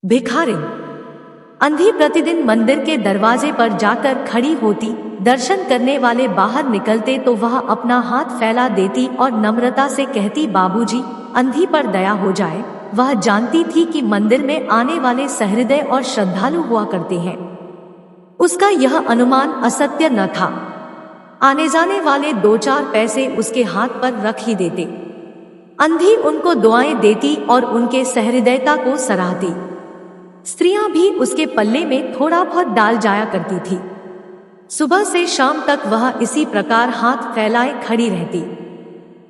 भिखारिन। अंधी प्रतिदिन मंदिर के दरवाजे पर जाकर खड़ी होती, दर्शन करने वाले बाहर निकलते तो वह अपना हाथ फैला देती और नम्रता से कहती, बाबूजी, अंधी पर दया हो जाए। वह जानती थी कि मंदिर में आने वाले सहृदय और श्रद्धालु हुआ करते हैं। उसका यह अनुमान असत्य न था। आने जाने वाले 2-4 पैसे उसके हाथ पर रख ही देते। अंधी उनको दुआएं देती और उनके सहृदयता को सराहती। स्त्रियां भी उसके पल्ले में थोड़ा बहुत डाल जाया करती थी। सुबह से शाम तक वह इसी प्रकार हाथ फैलाए खड़ी रहती।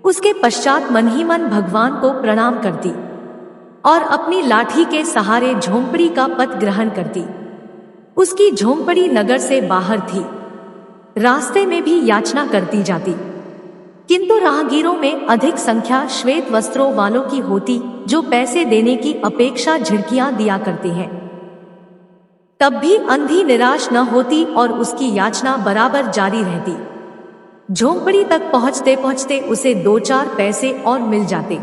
उसके पश्चात मन ही मन भगवान को प्रणाम करती और अपनी लाठी के सहारे झोंपड़ी का पथ ग्रहण करती। उसकी झोंपड़ी नगर से बाहर थी। रास्ते में भी याचना करती जाती, किंतु राहगीरों में अधिक संख्या श्वेत वस्त्रों वालों की होती, जो पैसे देने की अपेक्षा झिड़कियां दिया करते हैं। तब भी अंधी निराश न होती और उसकी याचना बराबर जारी रहती। झोंपड़ी तक पहुंचते पहुंचते उसे 2-4 पैसे और मिल जाते।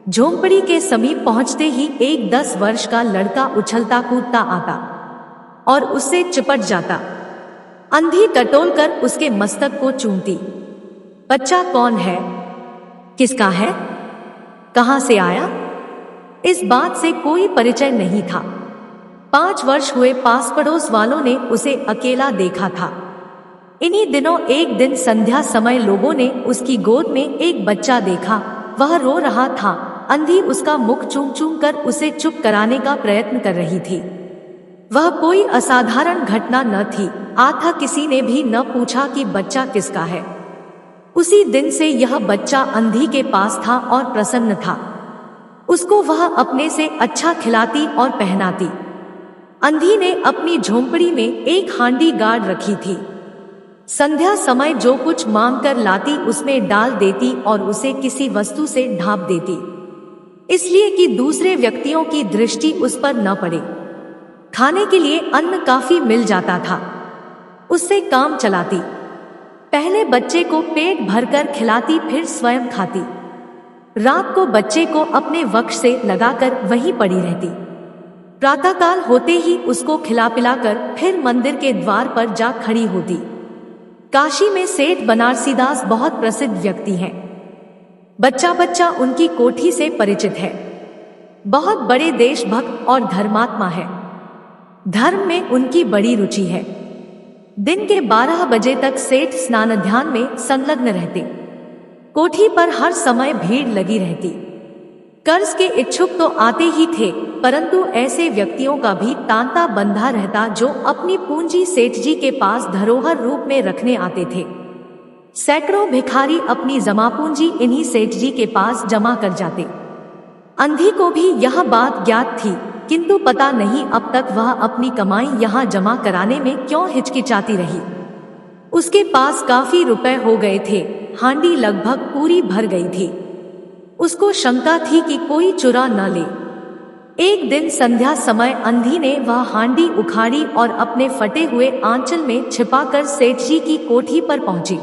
झोंपड़ी के समीप पहुंचते ही एक 10 वर्ष का लड़का उछलता कूदता आता और उससे चिपट जाता। अंधी टटोल कर उसके मस्तक को चूमती। बच्चा कौन है? किसका है? कहां से आया? इस बात से कोई परिचय नहीं था। 5 वर्ष हुए पास पड़ोस वालों ने उसे अकेला देखा था। इन्हीं दिनों एक दिन संध्या समय लोगों ने उसकी गोद में एक बच्चा देखा। वह रो रहा था। अंधी उसका मुख चूम चूम कर उसे चुप कराने का प्रयत्न कर रही थी। वह कोई असाधारण घटना न थी। आथा किसी ने भी न पूछा कि बच्चा किसका है। उसी दिन से यह बच्चा अंधी के पास था और प्रसन्न था। उसको वह अपने से अच्छा खिलाती और पहनाती। अंधी ने अपनी झोंपड़ी में एक हांडी गाड़ रखी थी। संध्या समय जो कुछ मांग कर लाती उसमें डाल देती और उसे किसी वस्तु से ढांप देती, इसलिए कि दूसरे व्यक्तियों की दृष्टि उस पर न पड़े। खाने के लिए अन्न काफी मिल जाता था। उससे काम चलाती। पहले बच्चे को पेट भरकर खिलाती, फिर स्वयं खाती। रात को बच्चे को अपने वक्ष से लगाकर वहीं पड़ी रहती। प्रातःकाल होते ही उसको खिला पिलाकर फिर मंदिर के द्वार पर जा खड़ी होती। काशी में सेठ बनारसीदास बहुत प्रसिद्ध व्यक्ति हैं। बच्चा बच्चा उनकी कोठी से परिचित है। बहुत बड़े देशभक्त और धर्मात्मा है। धर्म में उनकी बड़ी रुचि है। दिन के 12 बजे तक सेठ स्नान ध्यान में संलग्न रहते। कोठी पर हर समय भीड़ लगी रहती। कर्ज के इच्छुक तो आते ही थे, परंतु ऐसे व्यक्तियों का भी तांता बंधा रहता जो अपनी पूंजी सेठ जी के पास धरोहर रूप में रखने आते थे। सैकड़ों भिखारी अपनी जमा पूंजी इन्हीं सेठ जी के पास जमा कर जाते। अंधी को भी यह बात ज्ञात थी, किंतु पता नहीं अब तक वह अपनी कमाई यहाँ जमा कराने में क्यों हिचकिचाती रही। उसके पास काफी रुपए हो गए थे। हांडी लगभग पूरी भर गई थी। उसको शंका थी कि कोई चुरा न ले। एक दिन संध्या समय अंधी ने वह हांडी उखाड़ी और अपने फटे हुए आंचल में छिपाकर सेठ जी की कोठी पर पहुंची।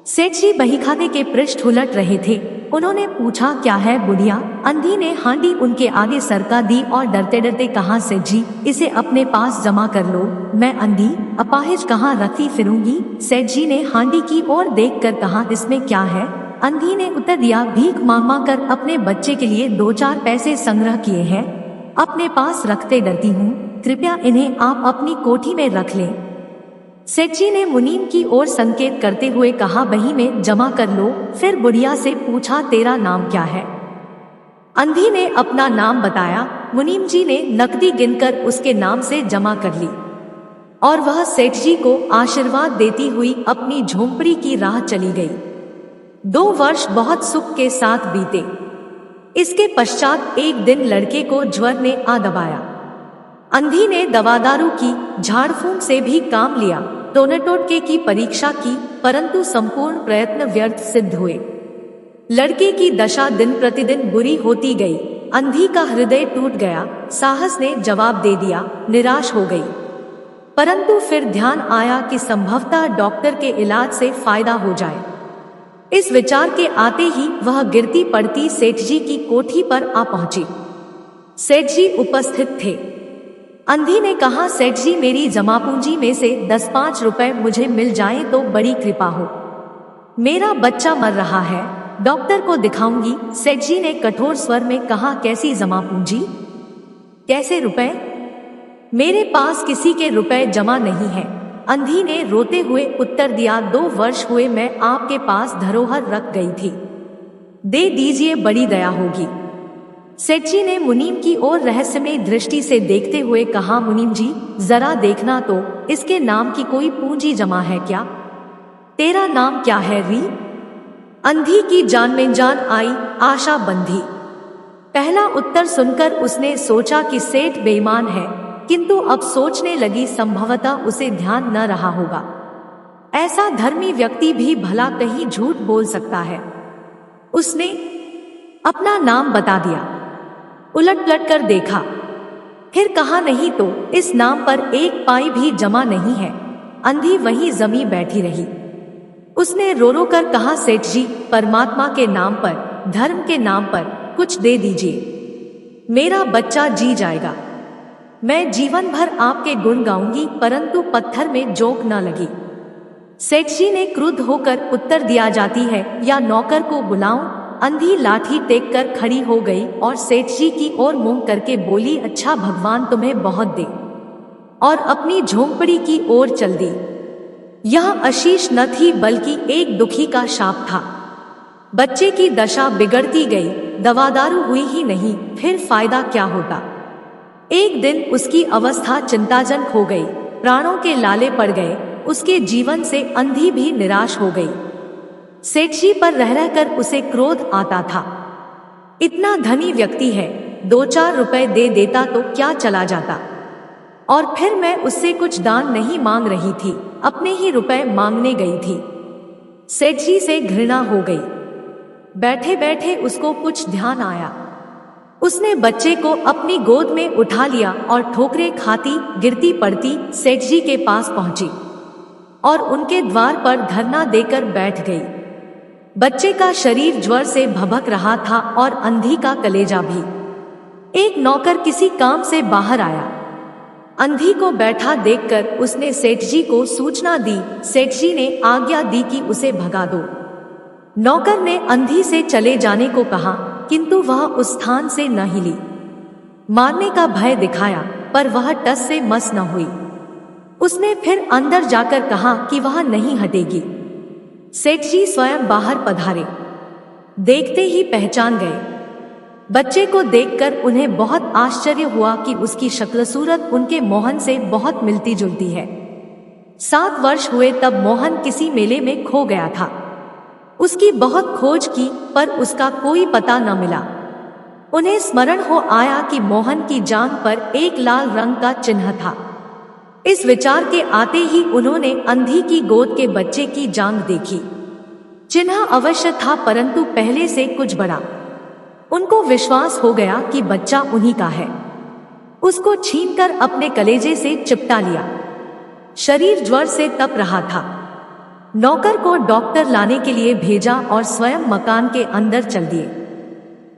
सेठ जी बहीखाते के पृष्ठ उलट रहे थे। उन्होंने पूछा, क्या है बुढ़िया? अंधी ने हांडी उनके आगे सरका दी और डरते डरते कहा, सेठ जी, इसे अपने पास जमा कर लो। मैं अंधी अपाहिज कहाँ रखती फिरूंगी? सेठ जी ने हांडी की ओर देखकर कहा, इसमें क्या है? अंधी ने उत्तर दिया, भीख मांग कर अपने बच्चे के लिए 2-4 पैसे संग्रह किए हैं, अपने पास रखते डरती हूँ। कृपया इन्हें आप अपनी कोठी में रख लें। सेठ जी ने मुनीम की ओर संकेत करते हुए कहा, बही में जमा कर लो। फिर बुढ़िया से पूछा, तेरा नाम क्या है? अंधी ने अपना नाम बताया। मुनीम जी ने नकदी गिनकर उसके नाम से जमा कर ली और वह सेठ जी को आशीर्वाद देती हुई अपनी झोंपड़ी की राह चली गई। 2 वर्ष बहुत सुख के साथ बीते। इसके पश्चात एक दिन लड़के को ज्वर ने आ दबाया। अंधी ने दवादारू की, झाड़ फूंक से भी काम लिया, टोने टोटके की परीक्षा की, परंतु संपूर्ण प्रयत्न व्यर्थ सिद्ध हुए। लड़के की दशा दिन प्रतिदिन बुरी होती गई। अंधी का हृदय टूट गया। साहस ने जवाब दे दिया, निराश हो गई। परंतु फिर ध्यान आया कि संभवतः डॉक्टर के इलाज से फायदा हो जाए। इस विचार के आते ही वह गिरती पड़ती सेठ जी की कोठी पर आ पहुंची। सेठ जी उपस्थित थे। अंधी ने कहा, सेठ जी मेरी जमा पूंजी में से 10-5 रुपए मुझे मिल जाएं तो बड़ी कृपा हो। मेरा बच्चा मर रहा है, डॉक्टर को दिखाऊंगी। सेठ जी ने कठोर स्वर में कहा, कैसी जमा पूंजी, कैसे रुपए? मेरे पास किसी के रुपए जमा नहीं है। अंधी ने रोते हुए उत्तर दिया, 2 वर्ष हुए मैं आपके पास धरोहर रख गई थी, दे दीजिए, बड़ी दया होगी। सेठ जी ने मुनीम की ओर रहस्यमय दृष्टि से देखते हुए कहा, मुनीम जी जरा देखना तो, इसके नाम की कोई पूंजी जमा है क्या? तेरा नाम क्या है री? अंधी की जान में जान आई, आशा बंधी। पहला उत्तर सुनकर उसने सोचा कि सेठ बेईमान है, किंतु अब सोचने लगी संभवतः उसे ध्यान न रहा होगा। ऐसा धर्मी व्यक्ति भी भला कहीं झूठ बोल सकता है। उसने अपना नाम बता दिया। उलट पलट कर देखा, फिर कहा, नहीं तो इस नाम पर 1 पाई भी जमा नहीं है। अंधी वहीं जमी बैठी रही। उसने रो रो कर कहा, सेठ जी परमात्मा के नाम पर, धर्म के नाम पर कुछ दे दीजिए, मेरा बच्चा जी जाएगा। मैं जीवन भर आपके गुण गाऊंगी, परंतु पत्थर में जोंक न लगी। सेठ जी ने क्रुद्ध होकर उत्तर दिया, जाती है या नौकर को बुलाऊं? अंधी लाठी टेक कर खड़ी हो गई और सेठ जी की ओर मुंह करके बोली, अच्छा भगवान तुम्हें बहुत दे, और अपनी झोंपड़ी की ओर चल दी। यह आशीष न थी बल्कि एक दुखी का शाप था। बच्चे की दशा बिगड़ती गई, दवादारू हुई ही नहीं, फिर फायदा क्या होता। एक दिन उसकी अवस्था चिंताजनक हो गई, प्राणों के लाले पड़ गए। उसके जीवन से अंधी भी निराश हो गई। सेठ जी पर रह रहकर उसे क्रोध आता था। इतना धनी व्यक्ति है, 2-4 रुपए दे देता तो क्या चला जाता, और फिर मैं उससे कुछ दान नहीं मांग रही थी, अपने ही रुपए मांगने गई थी। सेठ जी से घृणा हो गई। बैठे बैठे उसको कुछ ध्यान आया। उसने बच्चे को अपनी गोद में उठा लिया और ठोकरें खाती गिरती पड़ती सेठ जी के पास पहुंची और उनके द्वार पर धरना देकर बैठ गई। बच्चे का शरीर ज्वर से भभक रहा था और अंधी का कलेजा भी। एक नौकर किसी काम से बाहर आया। अंधी को बैठा देखकर उसने सेठ जी को सूचना दी। सेठ जी ने आज्ञा दी कि उसे भगा दो। नौकर ने अंधी से चले जाने को कहा, किंतु वह उस स्थान से न हिली। मारने का भय दिखाया, पर वह टस से मस न हुई। उसने फिर अंदर जाकर कहा कि वह नहीं हटेगी। सेठ जी स्वयं बाहर पधारे, देखते ही पहचान गए। बच्चे को देखकर उन्हें बहुत आश्चर्य हुआ कि उसकी शक्ल सूरत उनके मोहन से बहुत मिलती जुलती है। 7 वर्ष हुए तब मोहन किसी मेले में खो गया था। उसकी बहुत खोज की, पर उसका कोई पता न मिला। उन्हें स्मरण हो आया कि मोहन की जांघ पर एक लाल रंग का चिन्ह था। इस विचार के आते ही उन्होंने अंधी की गोद के बच्चे की जांघ देखी। चिन्ह अवश्य था, परंतु पहले से कुछ बड़ा। उनको विश्वास हो गया कि बच्चा उन्हीं का है। उसको छीनकर अपने कलेजे से चिपटा लिया। शरीर ज्वर से तप रहा था। नौकर को डॉक्टर लाने के लिए भेजा और स्वयं मकान के अंदर चल दिए।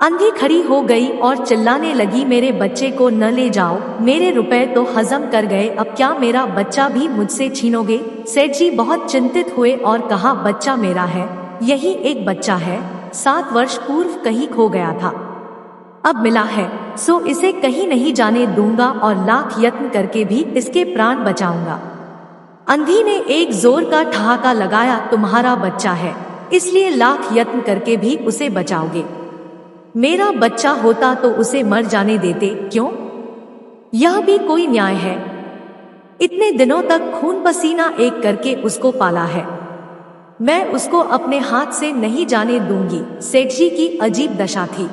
अंधी खड़ी हो गई और चिल्लाने लगी, मेरे बच्चे को न ले जाओ, मेरे रुपए तो हजम कर गए, अब क्या मेरा बच्चा भी मुझसे छीनोगे? सेठ जी बहुत चिंतित हुए और कहा, बच्चा मेरा है, यही एक बच्चा है, 7 वर्ष पूर्व कहीं खो गया था, अब मिला है, सो इसे कहीं नहीं जाने दूंगा और लाख यत्न करके भी इसके प्राण बचाऊंगा। अंधी ने एक जोर का ठहाका लगाया, तुम्हारा बच्चा है, इसलिए लाख यत्न करके भी उसे बचाओगे। मेरा बच्चा होता तो उसे मर जाने देते, क्यों? यह भी कोई न्याय है? इतने दिनों तक खून पसीना एक करके उसको पाला है, मैं उसको अपने हाथ से नहीं जाने दूंगी। सेठ जी की अजीब दशा थी,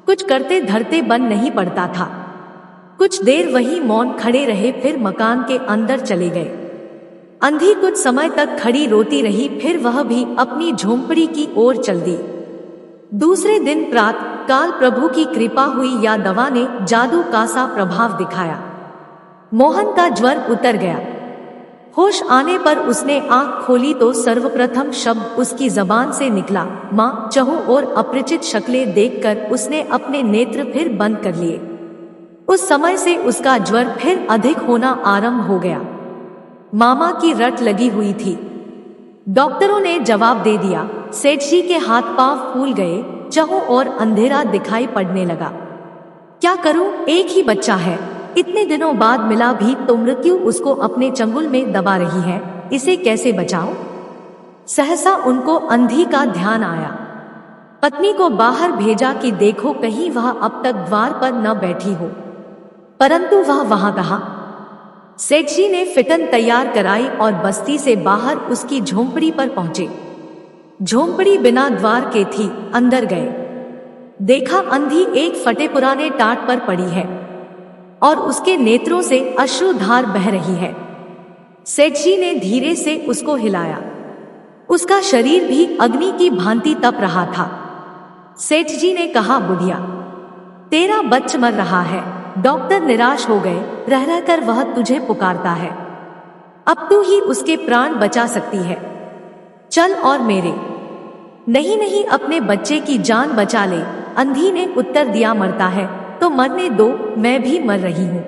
कुछ करते धरते बन नहीं पड़ता था। कुछ देर वहीं मौन खड़े रहे, फिर मकान के अंदर चले गए। अंधी कुछ समय तक खड़ी रोती रही, फिर वह भी अपनी झोंपड़ी की ओर चल दी। दूसरे दिन प्रातः काल प्रभु की कृपा हुई या दवा ने जादू का सा प्रभाव दिखाया। मोहन का ज्वर उतर गया। होश आने पर उसने आंख खोली तो सर्वप्रथम शब्द उसकी जबान से निकला, माँ। चहु और अपरिचित शक्लें देखकर उसने अपने नेत्र फिर बंद कर लिए। उस समय से उसका ज्वर फिर अधिक होना आरंभ हो गया। मामा की रट लगी हुई थी। डॉक्टरों ने जवाब दे दिया। सेठ जी के हाथ पांव फूल गए, चारों ओर अंधेरा दिखाई पड़ने लगा। क्या करूं, एक ही बच्चा है, इतने दिनों बाद मिला भी तो मृत्यु उसको अपने चंगुल में दबा रही है, इसे कैसे बचाऊं? सहसा उनको अंधी का ध्यान आया। पत्नी को बाहर भेजा कि देखो कहीं वह अब तक द्वार पर न बैठी हो, परंतु वह वहां कहा। सेठ जी ने फिटन तैयार कराई और बस्ती से बाहर उसकी झोंपड़ी पर पहुंचे। झोंपड़ी बिना द्वार के थी। अंदर गए, देखा अंधी एक फटे पुराने टाट पर पड़ी है और उसके नेत्रों से अश्रुधार बह रही है। सेठ जी ने धीरे से उसको हिलाया। उसका शरीर भी अग्नि की भांति तप रहा था। सेठ जी ने कहा, बुढ़िया, तेरा बच्चा मर रहा है। डॉक्टर निराश हो गए। रह रहकर वह तुझे पुकारता है, अब तू ही उसके प्राण बचा सकती है। चल और मेरे। नहीं नहीं, अपने बच्चे की जान बचा ले। अंधी ने उत्तर दिया, मरता है तो मरने दो, मैं भी मर रही हूं।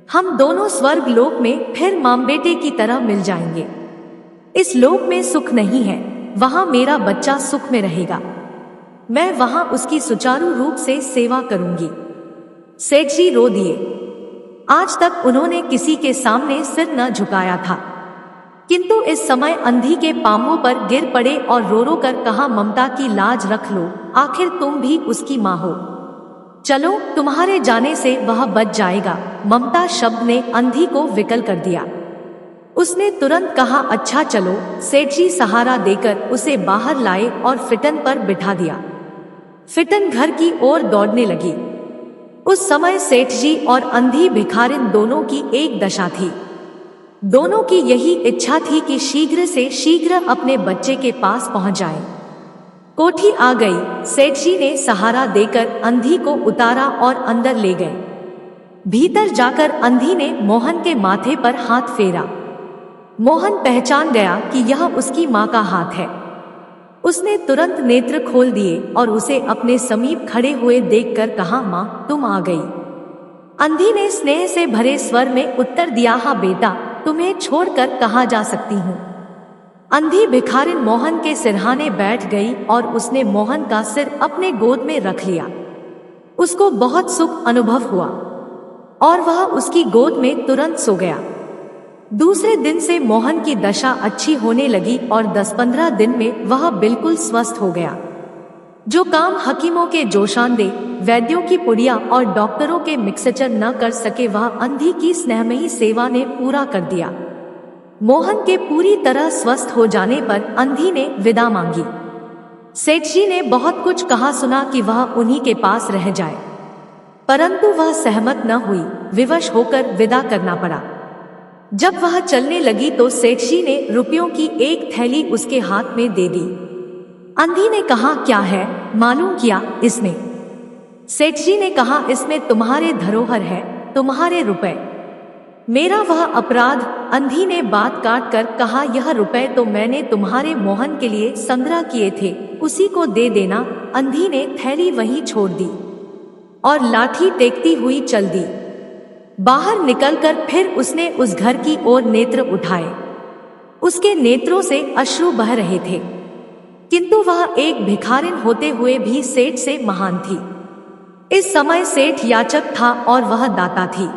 हम दोनों स्वर्ग लोक में फिर मां बेटे की तरह मिल जाएंगे। इस लोक में सुख नहीं है, वहां मेरा बच्चा सुख में रहेगा। मैं वहां उसकी सुचारू रूप से सेवा करूंगी। सेठ जी रो दिए। आज तक उन्होंने किसी के सामने सिर न झुकाया था, किंतु इस समय अंधी के पांवों पर गिर पड़े और रो रो कर कहा, ममता की लाज रख लो, आखिर तुम भी उसकी मां हो। चलो, तुम्हारे जाने से वह बच जाएगा। ममता शब्द ने अंधी को विकल कर दिया। उसने तुरंत कहा, अच्छा चलो। सेठ जी सहारा देकर उसे बाहर लाए और फिटन पर बिठा दिया। फिटन घर की ओर दौड़ने लगी। उस समय सेठ जी और अंधी भिखारिन दोनों की एक दशा थी। दोनों की यही इच्छा थी कि शीघ्र से शीघ्र अपने बच्चे के पास पहुंच जाए। कोठी आ गई। सेठ जी ने सहारा देकर अंधी को उतारा और अंदर ले गए। भीतर जाकर अंधी ने मोहन के माथे पर हाथ फेरा। मोहन पहचान गया कि यह उसकी मां का हाथ है। उसने तुरंत नेत्र खोल दिए और उसे अपने समीप खड़े हुए देखकर कहा, मां, तुम आ गई। अंधी ने स्नेह से भरे स्वर में उत्तर दिया, हाँ बेटा, तुम्हें छोड़कर कहाँ जा सकती हूँ। अंधी भिखारिन मोहन के सिरहाने बैठ गई और उसने मोहन का सिर अपने गोद में रख लिया। उसको बहुत सुख अनुभव हुआ और वह उसकी गोद में तुरंत सो गया। दूसरे दिन से मोहन की दशा अच्छी होने लगी और 10-15 दिन में वह बिल्कुल स्वस्थ हो गया। जो काम हकीमों के जोशांदे, वैद्यों की पुड़िया और डॉक्टरों के मिक्सचर न कर सके, वह अंधी की स्नेहमयी सेवा ने पूरा कर दिया। मोहन के पूरी तरह स्वस्थ हो जाने पर अंधी ने विदा मांगी। सेठ जी ने बहुत कुछ कहा सुना कि वह उन्हीं के पास रह जाए, परंतु वह सहमत न हुई। विवश होकर विदा करना पड़ा। जब वह चलने लगी तो सेठ जी ने रुपयों की एक थैली उसके हाथ में दे दी। अंधी ने कहा, क्या है? मालूम किया इसने। सेठ जी ने कहा, इसमें तुम्हारे धरोहर है, तुम्हारे रुपए। मेरा वह अपराध? अंधी ने बात काट कर कहा, यह रुपए तो मैंने तुम्हारे मोहन के लिए संग्रह किए थे, उसी को दे देना। अंधी ने थैली वहीं छोड़ दी और लाठी टेकती हुई चल दी। बाहर निकलकर फिर उसने उस घर की ओर नेत्र उठाए। उसके नेत्रों से अश्रु बह रहे थे, किंतु वह एक भिखारिन होते हुए भी सेठ से महान थी। इस समय सेठ याचक था और वह दाता थी।